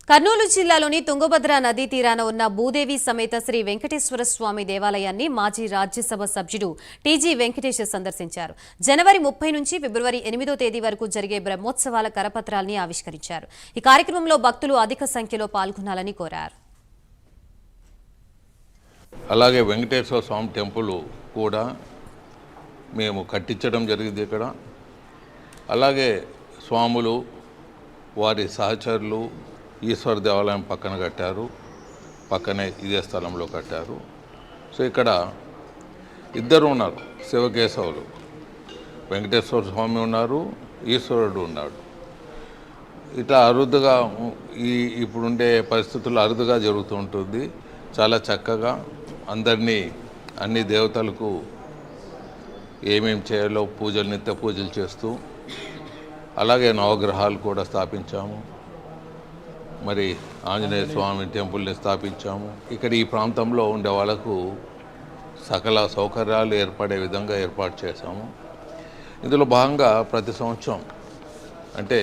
కర్నూలు జిల్లాలోని తుంగభద్ర నదీ తీరాన ఉన్న భూదేవి సమేత శ్రీ వెంకటేశ్వర స్వామి దేవాలయాన్ని మాజీ రాజ్యసభ సభ్యుడు టీజీ వెంకటేష్ సందర్శించారు. జనవరి 30 నుంచి ఫిబ్రవరి 8వ తేదీ వరకు జరిగే బ్రహ్మోత్సవాల కరపత్రాల్ని ఆవిష్కరించారు. ఈ కార్యక్రమంలో భక్తులు అధిక సంఖ్యలో పాల్గొనాలని కోరారు. అలాగే వెంకటేశ్వర స్వామి టెంపుల్ కూడా మేము కట్టించడం జరిగింది ఇక్కడ. అలాగే స్వాములు వారి సహచరులు ఈశ్వర దేవాలయం పక్కన కట్టారు, పక్కనే ఇదే స్థలంలో కట్టారు. సో ఇక్కడ ఇద్దరు ఉన్నారు, శివకేశవులు, వెంకటేశ్వర స్వామి ఉన్నారు, ఈశ్వరుడు ఉన్నాడు. ఇట్లా అరుదుగా ఇప్పుడుండే పరిస్థితుల్లో అరుదుగా జరుగుతూ ఉంటుంది. చాలా చక్కగా అందరినీ అన్ని దేవతలకు ఏమేమి చేయాలో పూజలు, నిత్య పూజలు చేస్తూ, అలాగే నవగ్రహాలు కూడా స్థాపించాము. మరి ఆంజనేయ స్వామి టెంపుల్ని స్థాపించాము. ఇక్కడ ఈ ప్రాంతంలో ఉండే వాళ్ళకు సకల సౌకర్యాలు ఏర్పడే విధంగా ఏర్పాటు చేశాము. ఇందులో భాగంగా ప్రతి సంవత్సరం అంటే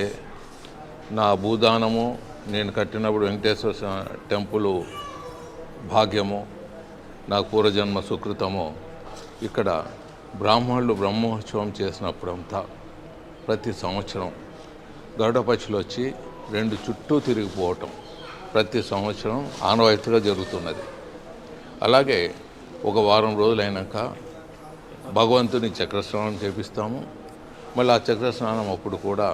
నా భూదానము, నేను కట్టినప్పుడు వెంకటేశ్వర టెంపుల్ భాగ్యము, నాకు పూర్వజన్మ సుకృతము, ఇక్కడ బ్రాహ్మణులు బ్రహ్మోత్సవం చేసినప్పుడంతా ప్రతి సంవత్సరం గరుడ పక్షులు వచ్చి 2 చుట్టూ తిరిగిపోవటం ప్రతి సంవత్సరం ఆనవాయితీగా జరుగుతున్నది. అలాగే ఒక వారం రోజులైనాక భగవంతుని చక్రస్నానం చేపిస్తాము. మళ్ళీ ఆ చక్రస్నానం అప్పుడు కూడా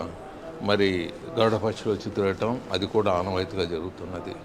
మరి గరుడ పక్షులు వచ్చి తిరగటం అది కూడా ఆనవాయితీగా జరుగుతున్నది.